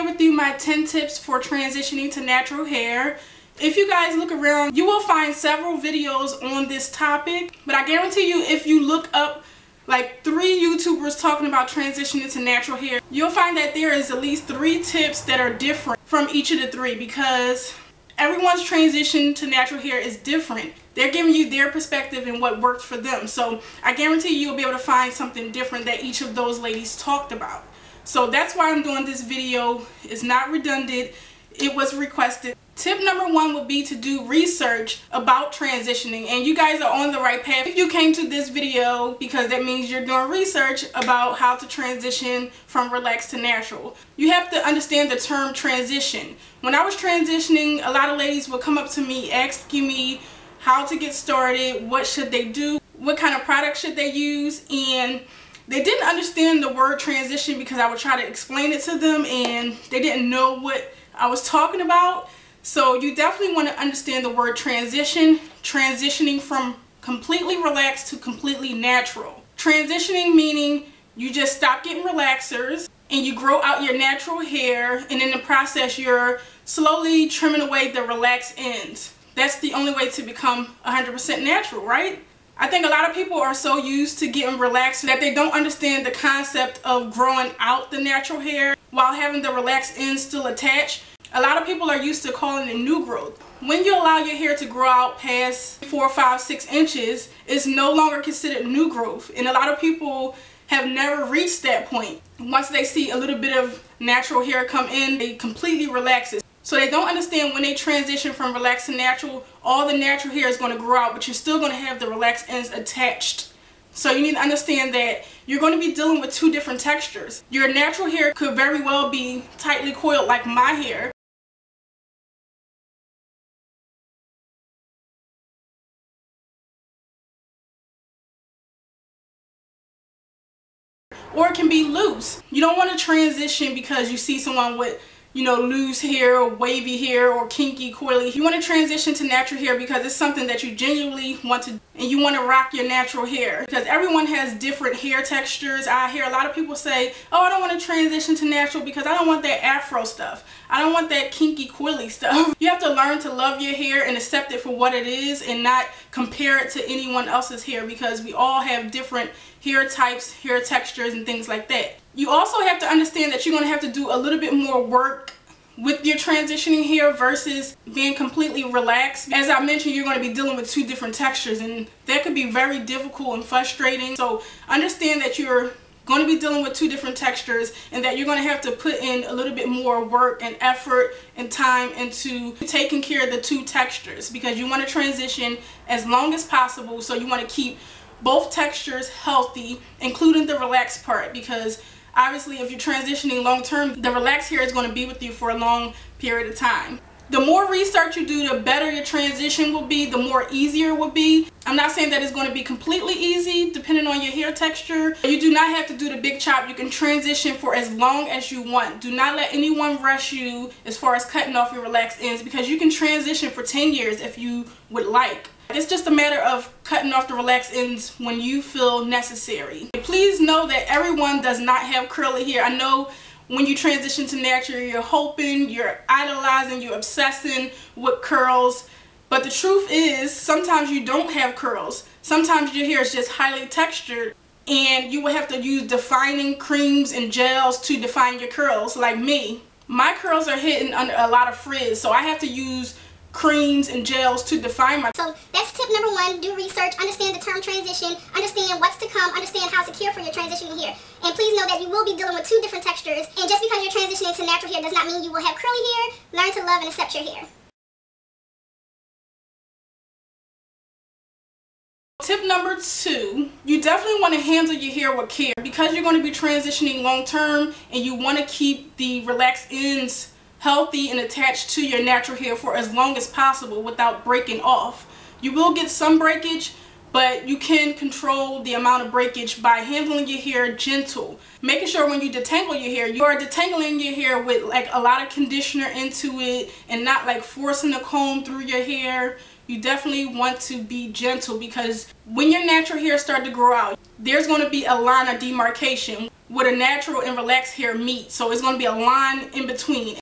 with you my 10 tips for transitioning to natural hair. If you guys look around, you will find several videos on this topic, but I guarantee you if you look up like 3 YouTubers talking about transitioning to natural hair, you'll find that there is at least 3 tips that are different from each of the 3 because everyone's transition to natural hair is different. They're giving you their perspective and what worked for them. So I guarantee you'll be able to find something different that each of those ladies talked about. So that's why I'm doing this video. It's not redundant. It was requested. Tip number 1 would be to do research about transitioning, and you guys are on the right path if you came to this video, because that means you're doing research about how to transition from relaxed to natural. You have to understand the term transition. When I was transitioning, a lot of ladies would come up to me asking me how to get started, what should they do, what kind of product should they use, and they didn't understand the word transition because I would try to explain it to them and they didn't know what I was talking about. So you definitely want to understand the word transition, transitioning from completely relaxed to completely natural. Transitioning meaning you just stop getting relaxers and you grow out your natural hair, and in the process you're slowly trimming away the relaxed ends. That's the only way to become 100% natural, right? I think a lot of people are so used to getting relaxed that they don't understand the concept of growing out the natural hair while having the relaxed ends still attached. A lot of people are used to calling it new growth. When you allow your hair to grow out past 4, 5, 6 inches, it's no longer considered new growth. And a lot of people have never reached that point. Once they see a little bit of natural hair come in, they completely relax it. So they don't understand when they transition from relaxed to natural, all the natural hair is going to grow out, but you're still going to have the relaxed ends attached. So you need to understand that you're going to be dealing with 2 different textures. Your natural hair could very well be tightly coiled like my hair, or it can be loose. You don't want to transition because you see someone with, you know, loose hair or wavy hair or kinky, coily. You want to transition to natural hair because it's something that you genuinely want to, and you want to rock your natural hair. Because everyone has different hair textures. I hear a lot of people say, oh, I don't want to transition to natural because I don't want that afro stuff. I don't want that kinky, coily stuff. You have to learn to love your hair and accept it for what it is and not compare it to anyone else's hair, because we all have different hair types, hair textures, and things like that. You also have to understand that you're going to have to do a little bit more work with your transitioning hair versus being completely relaxed. As I mentioned, you're going to be dealing with 2 different textures, and that could be very difficult and frustrating. So understand that you're going to be dealing with 2 different textures and that you're going to have to put in a little bit more work and effort and time into taking care of the 2 textures, because you want to transition as long as possible. So you want to keep both textures healthy, including the relaxed part, because obviously if you're transitioning long term, the relaxed hair is going to be with you for a long period of time. The more research you do, the better your transition will be, the more easier it will be. I'm not saying that it's going to be completely easy depending on your hair texture. You do not have to do the big chop. You can transition for as long as you want. Do not let anyone rush you as far as cutting off your relaxed ends, because you can transition for 10 years if you would like. It's just a matter of cutting off the relaxed ends when you feel necessary. Please know that everyone does not have curly hair. I know when you transition to natural, you're hoping, you're idolizing, you're obsessing with curls. But the truth is, sometimes you don't have curls. Sometimes your hair is just highly textured, and you will have to use defining creams and gels to define your curls, like me. My curls are hidden under a lot of frizz, so I have to use creams and gels to define my. So that's tip number 1. Do research, understand the term transition, understand what's to come, understand how to care for your transitioning hair. And please know that you will be dealing with 2 different textures, and just because you're transitioning to natural hair does not mean you will have curly hair. Learn to love and accept your hair. Tip number 2, you definitely want to handle your hair with care, because you're going to be transitioning long term and you want to keep the relaxed ends healthy and attached to your natural hair for as long as possible without breaking off. You will get some breakage, but you can control the amount of breakage by handling your hair gentle. Making sure when you detangle your hair, you are detangling your hair with like a lot of conditioner into it and not like forcing the comb through your hair. You definitely want to be gentle, because when your natural hair starts to grow out, there's going to be a line of demarcation. where the natural and relaxed hair meet. So it's going to be a line in between.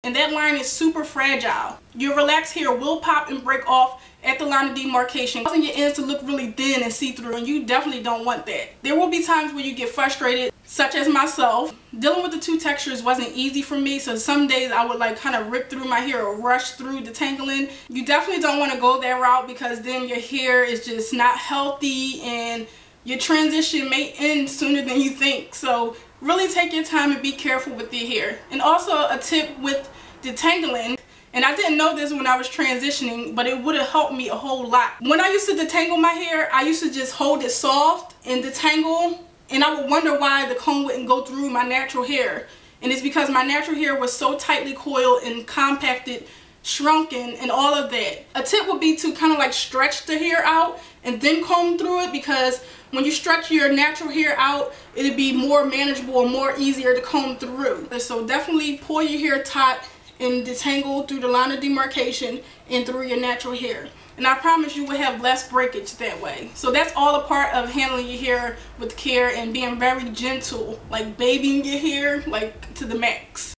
And that line is super fragile. Your relaxed hair will pop and break off at the line of demarcation, causing your ends to look really thin and see-through, and you definitely don't want that. There will be times where you get frustrated, such as myself. Dealing with the two textures wasn't easy for me, so some days I would like kind of rip through my hair or rush through detangling. You definitely don't want to go that route, because then your hair is just not healthy and your transition may end sooner than you think. So really take your time and be careful with your hair. And also a tip with detangling, and I didn't know this when I was transitioning, but it would have helped me a whole lot. When I used to detangle my hair, I used to just hold it soft and detangle, and I would wonder why the comb wouldn't go through my natural hair. And it's because my natural hair was so tightly coiled and compacted, shrunken, and all of that. A tip would be to kind of like stretch the hair out and then comb through it, because when you stretch your natural hair out, it'd be more manageable and more easier to comb through. So definitely pull your hair taut and detangle through the line of demarcation and through your natural hair. And I promise you will have less breakage that way. So that's all a part of handling your hair with care and being very gentle, like babying your hair like to the max.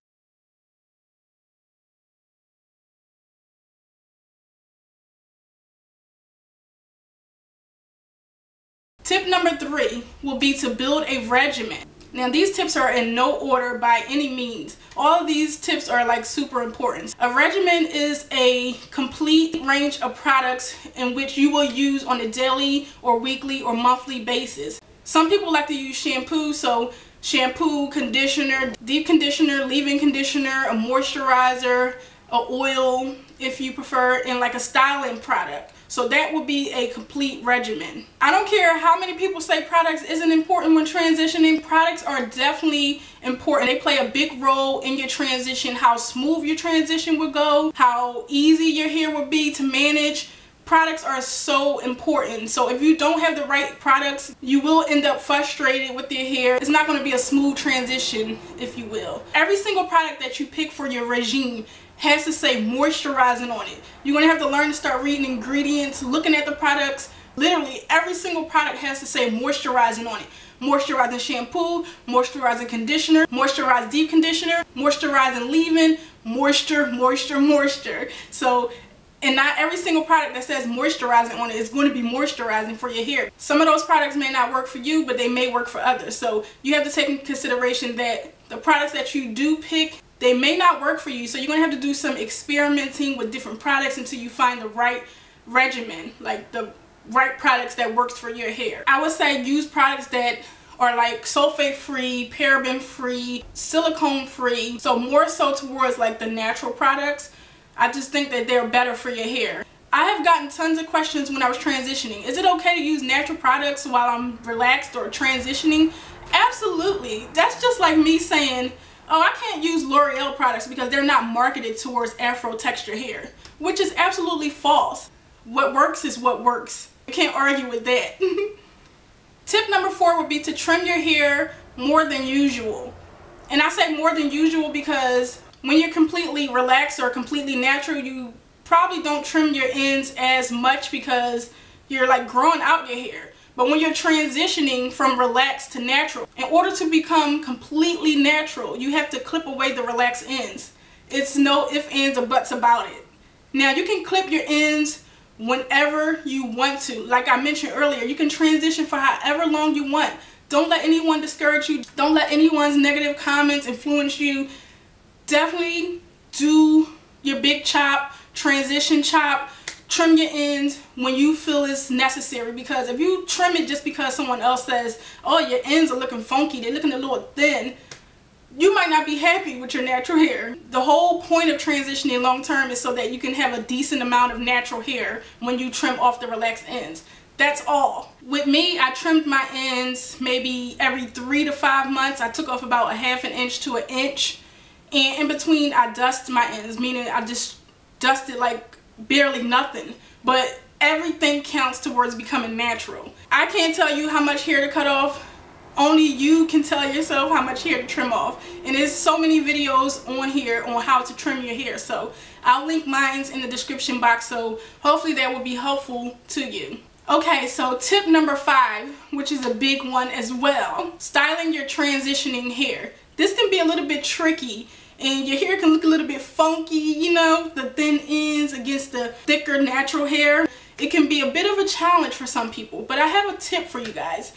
Tip number 3 will be to build a regimen. Now these tips are in no order by any means. All of these tips are like super important. A regimen is a complete range of products in which you will use on a daily or weekly or monthly basis. Some people like to use shampoo, so shampoo, conditioner, deep conditioner, leave-in conditioner, a moisturizer, a oil if you prefer, and like a styling product. So that would be a complete regimen. I don't care how many people say products isn't important when transitioning. Products are definitely important. They play a big role in your transition, how smooth your transition would go, how easy your hair would be to manage. Products are so important. So if you don't have the right products, you will end up frustrated with your hair. It's not going to be a smooth transition, if you will. Every single product that you pick for your regime has to say moisturizing on it. You're going to have to learn to start reading ingredients, looking at the products. Literally every single product has to say moisturizing on it. Moisturizing shampoo, moisturizing conditioner, moisturizing deep conditioner, moisturizing leave-in, moisture, moisture, moisture. So, and not every single product that says moisturizing on it is going to be moisturizing for your hair. Some of those products may not work for you, but they may work for others. So you have to take into consideration that the products that you do pick, they may not work for you. So you're going to have to do some experimenting with different products until you find the right regimen, like the right products that works for your hair. I would say use products that are like sulfate free, paraben free, silicone free. So more so towards like the natural products. I just think that they're better for your hair. I have gotten tons of questions when I was transitioning. Is it okay to use natural products while I'm relaxed or transitioning? Absolutely. That's just like me saying, oh, I can't use L'Oreal products because they're not marketed towards afro texture hair, which is absolutely false. What works is what works. You can't argue with that. Tip number 4 would be to trim your hair more than usual. And I say more than usual because when you're completely relaxed or completely natural, you probably don't trim your ends as much because you're like growing out your hair. But when you're transitioning from relaxed to natural, in order to become completely natural, you have to clip away the relaxed ends. It's no ifs, ands, or buts about it. Now, you can clip your ends whenever you want to. Like I mentioned earlier, you can transition for however long you want. Don't let anyone discourage you. Don't let anyone's negative comments influence you. Definitely do your big chop, transition chop. Trim your ends when you feel it's necessary, because if you trim it just because someone else says, oh, your ends are looking funky, they're looking a little thin, you might not be happy with your natural hair. The whole point of transitioning long term is so that you can have a decent amount of natural hair when you trim off the relaxed ends. That's all. With me, I trimmed my ends maybe every 3 to 5 months. I took off about a ½ inch to an inch, and in between I dust my ends, meaning I just dusted like barely nothing, but everything counts towards becoming natural. I can't tell you how much hair to cut off. Only you can tell yourself how much hair to trim off, and there's so many videos on here on how to trim your hair, so I'll link mine in the description box, so hopefully that will be helpful to you. Okay, so tip number 5, which is a big one as well, styling your transitioning hair. This can be a little bit tricky and your hair can look a little bit funky, you know, the thin ends against the thicker natural hair. It can be a bit of a challenge for some people, but I have a tip for you guys.